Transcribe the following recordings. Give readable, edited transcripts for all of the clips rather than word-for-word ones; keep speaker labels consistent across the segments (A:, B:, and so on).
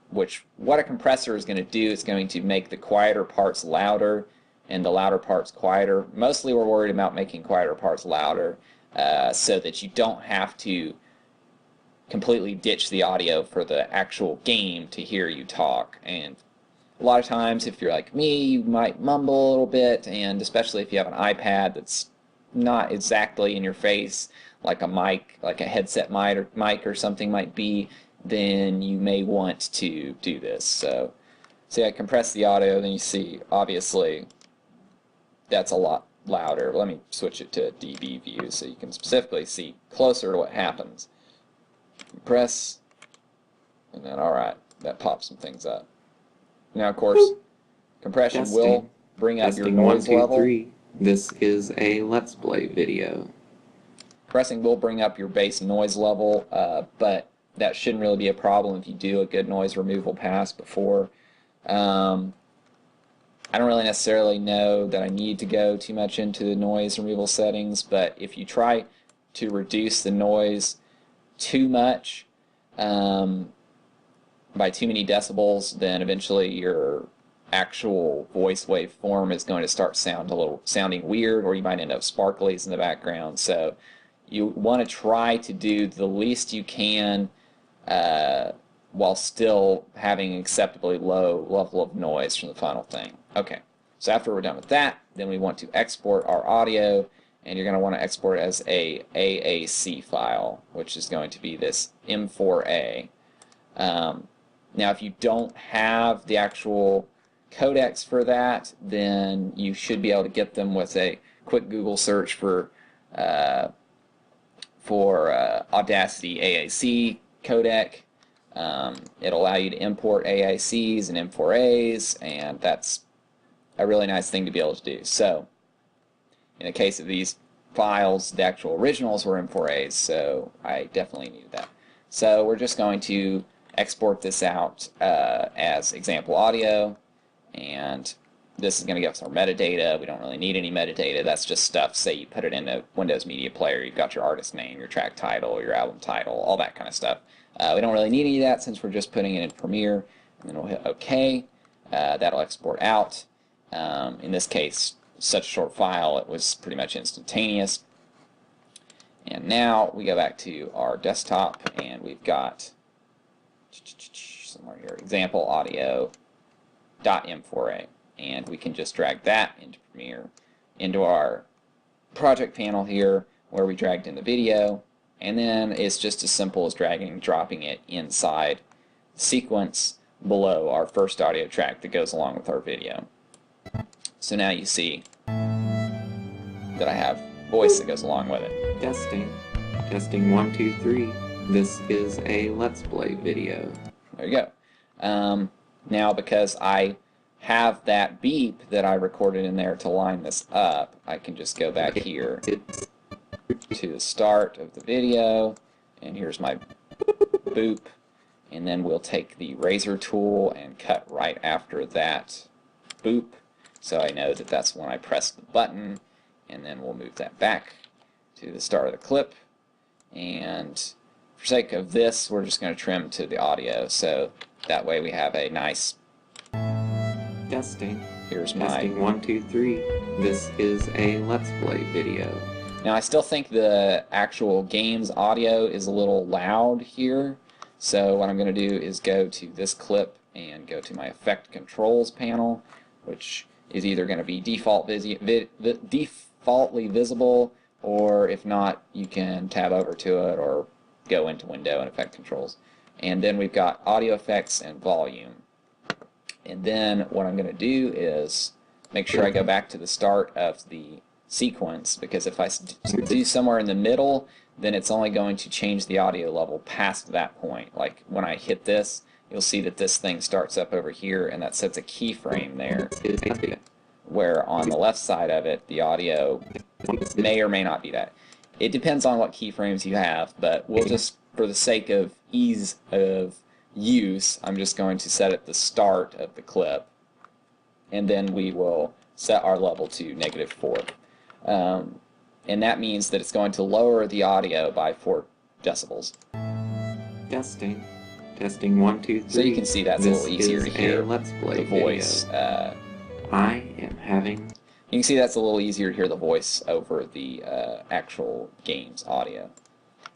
A: which what a compressor is going to do is going to make the quieter parts louder and the louder parts quieter. Mostly we're worried about making quieter parts louder so that you don't have to completely ditch the audio for the actual game to hear you talk. And a lot of times, if you're like me, you might mumble a little bit, and especially if you have an iPad that's not exactly in your face, like a mic, like a headset mic or something might be, then you may want to do this. So, see, I compress the audio, then you see, obviously, that's a lot louder. Let me switch it to dB view so you can specifically see closer to what happens. Compress, and then, alright, that pops some things up. Now, of course, compression will bring up your noise level.
B: 1, 2, 3. This is a Let's Play video.
A: Compressing will bring up your base noise level, but that shouldn't really be a problem if you do a good noise removal pass before. I don't really necessarily know that I need to go too much into the noise removal settings, but if you try to reduce the noise too much, by too many decibels, then eventually your actual voice waveform is going to start sounding weird, or you might end up sparklies in the background. So you want to try to do the least you can while still having an acceptably low level of noise from the final thing. Okay, so after we're done with that, then we want to export our audio, and you're going to want to export it as a AAC file, which is going to be this M4A. Now, if you don't have the actual codecs for that, then you should be able to get them with a quick Google search for Audacity AAC codec. It'll allow you to import AACs and M4As, and that's a really nice thing to be able to do. So, in the case of these files, the actual originals were M4As, so I definitely needed that. So we're just going to export this out as example audio, and this is going to give us our metadata. We don't really need any metadata. That's just stuff, say you put it in a Windows Media Player, you've got your artist name, your track title, your album title, all that kind of stuff. We don't really need any of that since we're just putting it in Premiere, and then we'll hit OK. That'll export out. In this case, such a short file, it was pretty much instantaneous. And now we go back to our desktop, and we've got somewhere here, example audio.m4a, and we can just drag that into Premiere, into our project panel here where we dragged in the video, and then it's just as simple as dragging and dropping it inside the sequence below our first audio track that goes along with our video. So now you see that I have voice that goes along with it.
B: Testing. Testing 1, 2, 3. This is a Let's Play video.
A: There you go. Now, because I have that beep that I recorded in there to line this up, I can just go back here to the start of the video, and here's my boop, and then we'll take the razor tool and cut right after that boop, so I know that that's when I press the button, and then we'll move that back to the start of the clip, and for sake of this, we're just going to trim to the audio, so that way we have a nice
B: testing.
A: Here's my
B: testing 1, 2, 3. This is a Let's Play video.
A: Now I still think the actual game's audio is a little loud here, so what I'm going to do is go to this clip and go to my Effect Controls panel, which is either going to be defaultly visible, or if not, you can tab over to it or go into Window and Effect Controls. And then we've got Audio Effects and Volume. And then what I'm going to do is make sure I go back to the start of the sequence, because if I do somewhere in the middle, then it's only going to change the audio level past that point. Like when I hit this, you'll see that this thing starts up over here, and that sets a keyframe there, where on the left side of it, the audio may or may not be that. It depends on what keyframes you have, but we'll just, for the sake of ease of use, I'm just going to set at the start of the clip, and then we will set our level to -4. And that means that it's going to lower the audio by 4 decibels.
B: Testing. Testing 1, 2, 3.
A: So you can see that's a little easier to hear
B: Let's Play
A: the voice.
B: I am having...
A: You can see that's a little easier to hear the voice over the actual game's audio,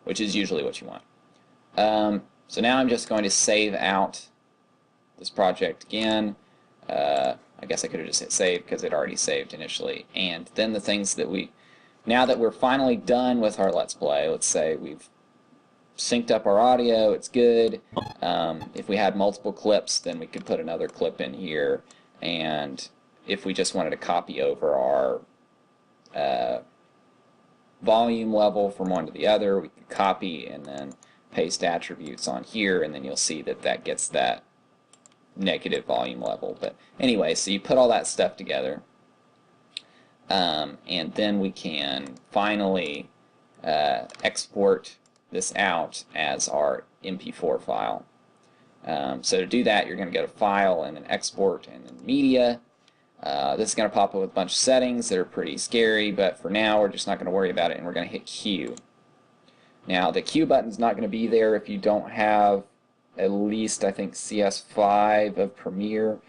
A: which is usually what you want. So now I'm just going to save out this project again. I guess I could have just hit save because it already saved initially. And then the things that now that we're finally done with our Let's Play, let's say we've synced up our audio, it's good. If we had multiple clips, then we could put another clip in here. And if we just wanted to copy over our volume level from one to the other, we could copy and then paste attributes on here, and then you'll see that that gets that negative volume level. But anyway, so you put all that stuff together, and then we can finally export this out as our MP4 file. So to do that, you're going to go to File and then Export and then Media. This is going to pop up with a bunch of settings that are pretty scary, but for now we're just not going to worry about it, and we're going to hit Q. Now the Q button's not going to be there if you don't have at least, I think, CS5 of Premiere.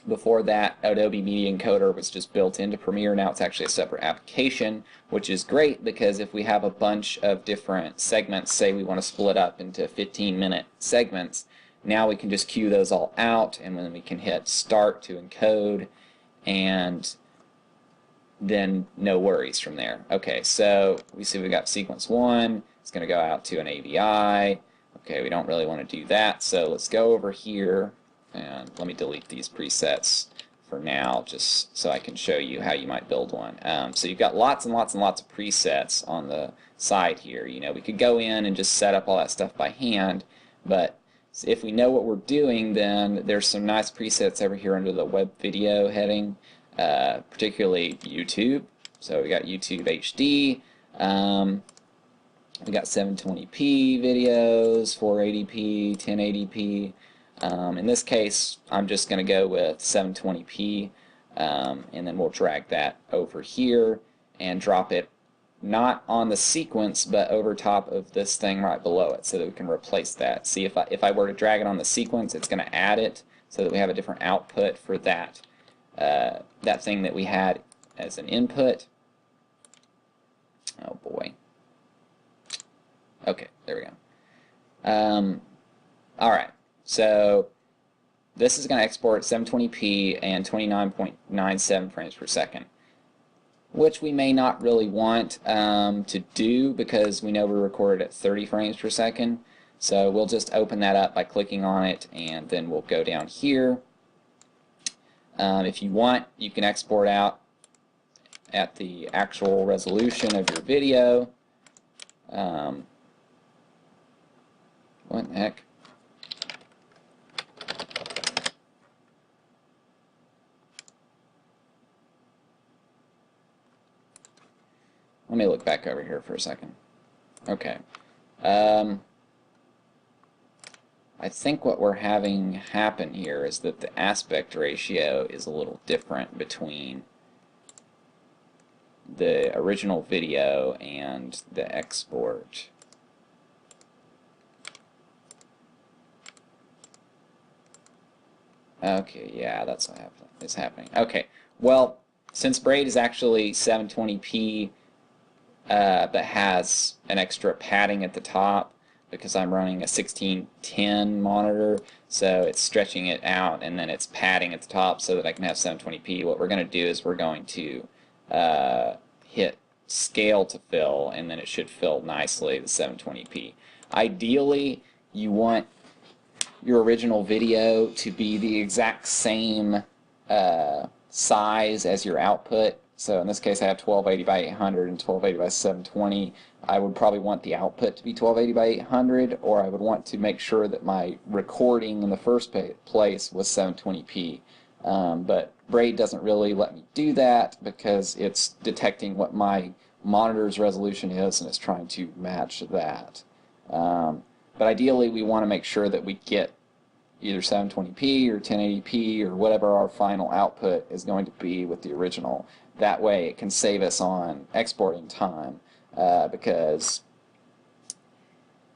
A: Before that, Adobe Media Encoder was just built into Premiere. Now it's actually a separate application, which is great because if we have a bunch of different segments, say we want to split up into 15-minute segments, now we can just queue those all out, and then we can hit Start to encode, and then no worries from there. Okay, so we see we got sequence 1. It's going to go out to an AVI. Okay, we don't really want to do that, so let's go over here, and let me delete these presets for now, just so I can show you how you might build one. So you've got lots and lots and lots of presets on the side here. You know, we could go in and just set up all that stuff by hand, but if we know what we're doing, then there's some nice presets over here under the web video heading, particularly YouTube. So we got YouTube HD. We got 720p videos, 480p, 1080p. In this case, I'm just going to go with 720p, and then we'll drag that over here and drop it not on the sequence, but over top of this thing right below it, so that we can replace that. See, if I were to drag it on the sequence, it's going to add it so that we have a different output for that that thing that we had as an input. Oh boy. Okay, there we go. Alright, so this is going to export 720p and 29.97 frames per second, which we may not really want to do because we know we recorded at 30 frames per second. So we'll just open that up by clicking on it, and then we'll go down here. If you want, you can export out at the actual resolution of your video. What the heck? Let me look back over here for a second. Okay. I think what we're having happen here is that the aspect ratio is a little different between the original video and the export. Okay, yeah, that's what is happening. Okay, well, since Braid is actually 720p, but has an extra padding at the top, because I'm running a 1610 monitor, so it's stretching it out and then it's padding at the top so that I can have 720p. What we're going to do is we're going to hit scale to fill, and then it should fill nicely the 720p. Ideally, you want your original video to be the exact same size as your output. So in this case I have 1280 by 800 and 1280 by 720. I would probably want the output to be 1280 by 800, or I would want to make sure that my recording in the first place was 720p. But Braid doesn't really let me do that because it's detecting what my monitor's resolution is and it's trying to match that. But ideally we want to make sure that we get either 720p or 1080p or whatever our final output is going to be with the original. That way it can save us on exporting time, because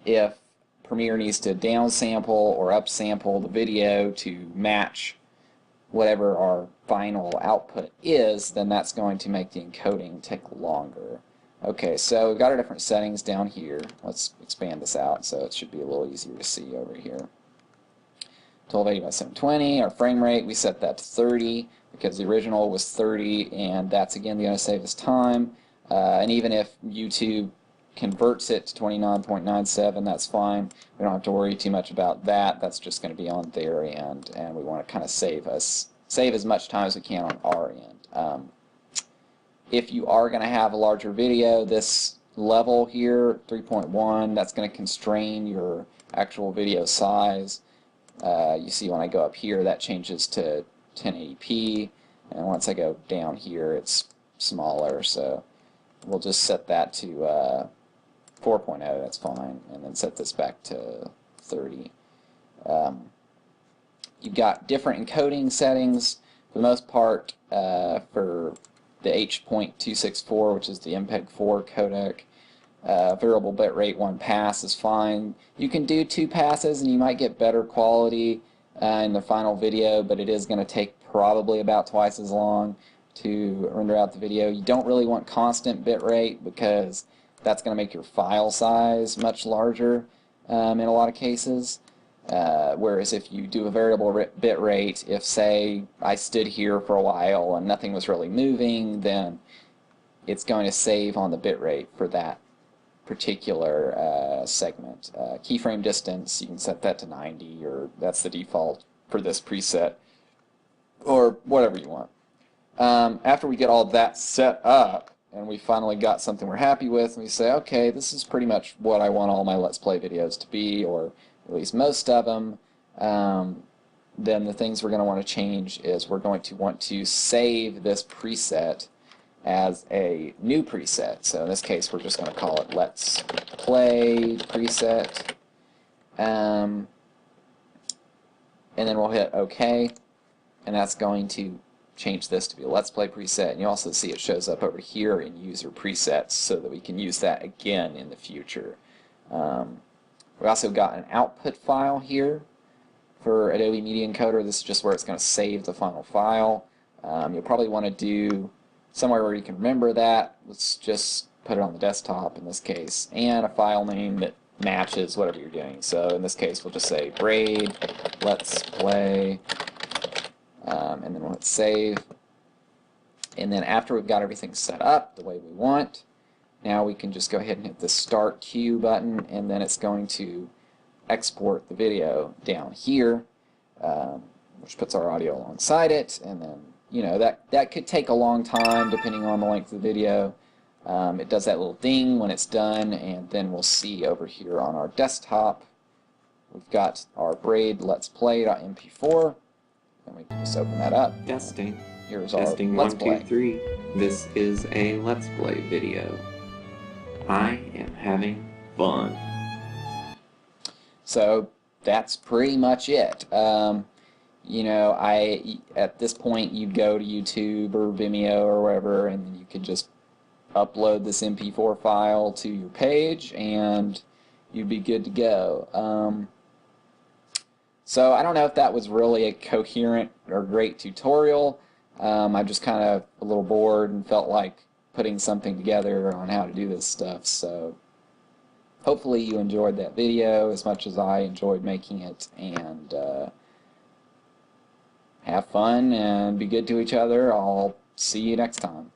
A: if Premiere needs to downsample or upsample the video to match whatever our final output is, then that's going to make the encoding take longer. Okay, so we've got our different settings down here. Let's expand this out so it should be a little easier to see over here. 1280 by 720, our frame rate, we set that to 30 because the original was 30, and that's again going to save us time. And even if YouTube converts it to 29.97, that's fine. We don't have to worry too much about that. That's just going to be on their end, and we want to kind of save as much time as we can on our end. If you are going to have a larger video, this level here, 3.1, that's going to constrain your actual video size. You see when I go up here, that changes to 1080p, and once I go down here, it's smaller, so we'll just set that to 4.0, that's fine, and then set this back to 30. You've got different encoding settings. For the most part, for the H.264, which is the MPEG-4 codec, variable bitrate 1 pass is fine. You can do 2 passes and you might get better quality in the final video, but it is going to take probably about twice as long to render out the video. You don't really want constant bitrate because that's going to make your file size much larger in a lot of cases. Whereas if you do a variable bitrate, if say I stood here for a while and nothing was really moving, then it's going to save on the bitrate for that particular segment. Keyframe distance, you can set that to 90, or that's the default for this preset, or whatever you want. After we get all that set up and we finally got something we're happy with, and we say, okay, this is pretty much what I want all my Let's Play videos to be, or at least most of them, then the things we're going to want to change is we're going to want to save this preset as a new preset. So in this case, we're just going to call it Let's Play preset. And then we'll hit OK, and that's going to change this to be a Let's Play preset. And you also see it shows up over here in User Presets so that we can use that again in the future. We also got an output file here for Adobe Media Encoder. This is just where it's going to save the final file. You'll probably want to do somewhere where you can remember that. Let's just put it on the desktop in this case, and a file name that matches whatever you're doing. So in this case, we'll just say braid let's play, and then we'll hit save. And then after we've got everything set up the way we want, now we can just go ahead and hit the Start Queue button, and then it's going to export the video down here, which puts our audio alongside it, and then that could take a long time depending on the length of the video. It does that little ding when it's done, and then we'll see over here on our desktop we've got our braid let's play.mp4, and we can just open that up.
B: Testing.
A: Here's
B: Testing
A: our Let's
B: 1,
A: Play.
B: 2, 3. This is a Let's Play video. I am having fun.
A: So that's pretty much it. At this point you'd go to YouTube or Vimeo or wherever, and then you could just upload this MP4 file to your page and you'd be good to go. So I don't know if that was really a coherent or great tutorial. I'm just kind of a little bored and felt like putting something together on how to do this stuff. So hopefully you enjoyed that video as much as I enjoyed making it, and have fun and be good to each other. I'll see you next time.